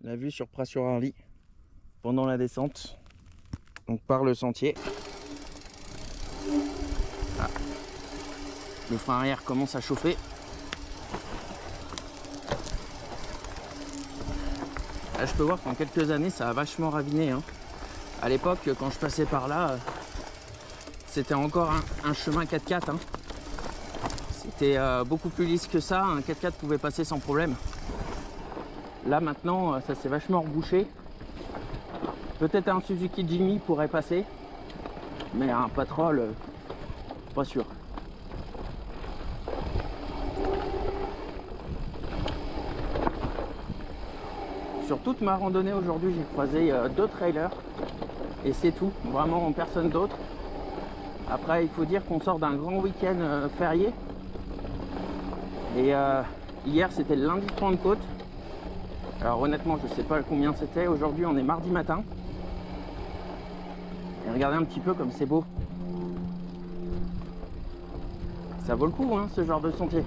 la vue sur Pras-sur-Arly pendant la descente, donc par le sentier. Ah. Le frein arrière commence à chauffer. Là, je peux voir qu'en quelques années ça a vachement raviné, hein. À l'époque, quand je passais par là, c'était encore un chemin 4x4, hein. C'était beaucoup plus lisse que ça, un 4x4 pouvait passer sans problème. Là maintenant, ça s'est vachement rebouché. Peut-être un Suzuki Jimny pourrait passer, mais un Patrol, pas sûr. Sur toute ma randonnée aujourd'hui, j'ai croisé 2 trailers et c'est tout, vraiment personne d'autre. Après, il faut dire qu'on sort d'un grand week-end férié. Et hier, c'était le lundi de Pentecôte. Alors honnêtement, je sais pas combien c'était. Aujourd'hui, on est mardi matin. Et regardez un petit peu comme c'est beau. Ça vaut le coup, hein, ce genre de sentier.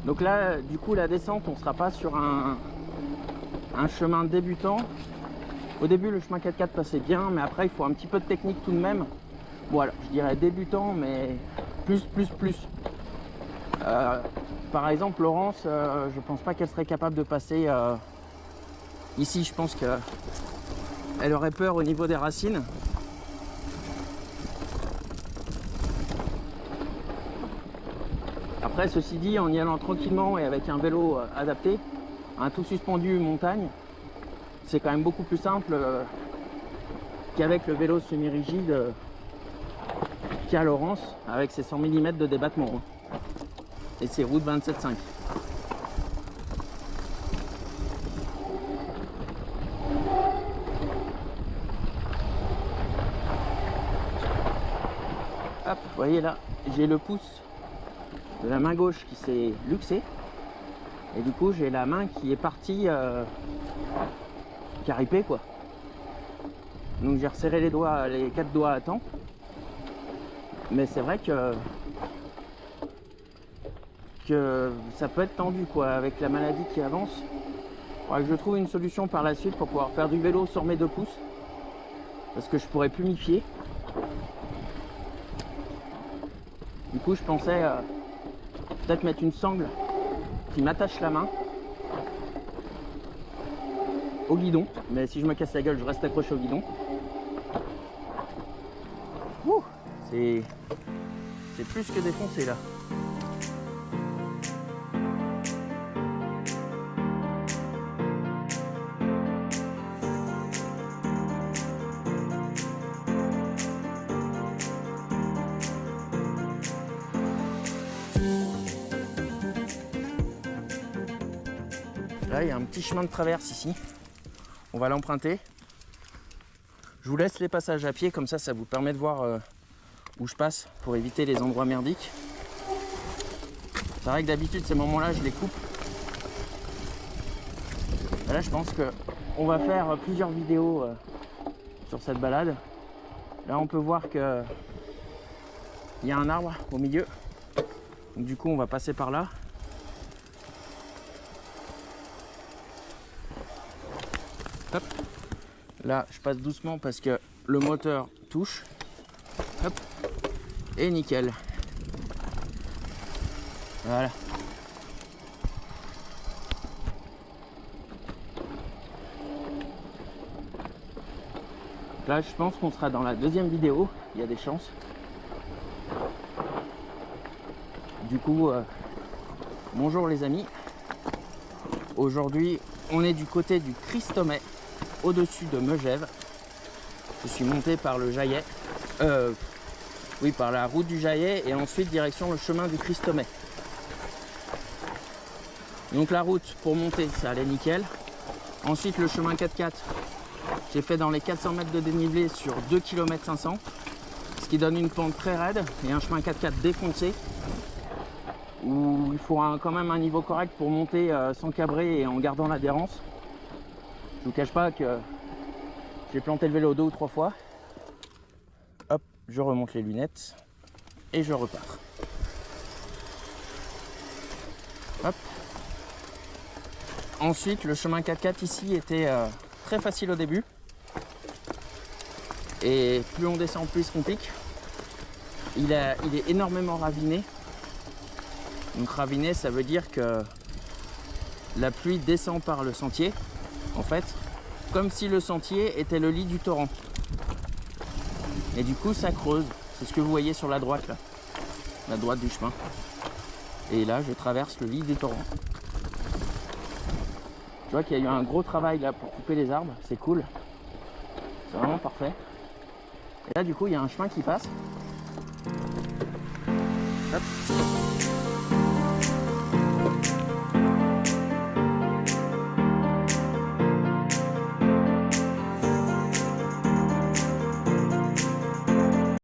Donc là, du coup, la descente, on sera pas sur un chemin débutant. Au début, le chemin 4x4 passait bien, mais après, il faut un petit peu de technique tout de même. Voilà, je dirais débutant, mais plus. Par exemple, Laurence, je pense pas qu'elle serait capable de passer ici. Je pense qu'elle aurait peur au niveau des racines. Après, ceci dit, en y allant tranquillement et avec un vélo adapté, un tout suspendu montagne, c'est quand même beaucoup plus simple qu'avec le vélo semi-rigide qu'a Laurence avec ses 100 mm de débattement, hein, et ses routes 27.5. Hop, vous voyez là, j'ai le pouce de la main gauche qui s'est luxé et du coup j'ai la main qui est partie caripée, quoi. Donc j'ai resserré les 4 doigts à temps, mais c'est vrai que ça peut être tendu, quoi, avec la maladie qui avance. Il faudra que je trouve une solution par la suite pour pouvoir faire du vélo sur mes 2 pouces, parce que je pourrais plus m'y fier. Du coup je pensais peut-être mettre une sangle qui m'attache la main au guidon, mais si je me casse la gueule, je reste accroché au guidon. C'est plus que défoncé là. Là, il y a un petit chemin de traverse ici. On va l'emprunter. Je vous laisse les passages à pied, comme ça vous permet de voir où je passe pour éviter les endroits merdiques. C'est vrai que d'habitude, ces moments-là, je les coupe. Et là, je pense qu'on va faire plusieurs vidéos sur cette balade. Là, on peut voir qu'il y a un arbre au milieu. Donc, du coup, on va passer par là. Hop. Là, je passe doucement parce que le moteur touche. Hop. Et nickel. Voilà. Là, je pense qu'on sera dans la 2e vidéo. Il y a des chances. Du coup, bonjour les amis. Aujourd'hui, on est du côté du Christomet, au-dessus de Megève. Je suis monté par le Jaillet. Oui, par la route du Jaillet et ensuite direction le chemin du Christomet. Donc la route pour monter, ça allait nickel. Ensuite le chemin 4x4, j'ai fait dans les 400 mètres de dénivelé sur 2 km 500, ce qui donne une pente très raide et un chemin 4x4 défoncé où il faut quand même un niveau correct pour monter sans cabrer et en gardant l'adhérence. Je vous cache pas que j'ai planté le vélo 2 ou 3 fois. je remonte les lunettes et je repars. Hop. Ensuite, le chemin 4x4 ici était très facile au début. Et plus on descend, plus il se complique. Il est énormément raviné. Donc raviné, ça veut dire que la pluie descend par le sentier, en fait, comme si le sentier était le lit du torrent. Et du coup, ça creuse. C'est ce que vous voyez sur la droite, là. La droite du chemin. Et là, je traverse le lit du torrent. Je vois qu'il y a eu un gros travail là pour couper les arbres. C'est cool. C'est vraiment parfait. Et là, du coup, il y a un chemin qui passe. Hop.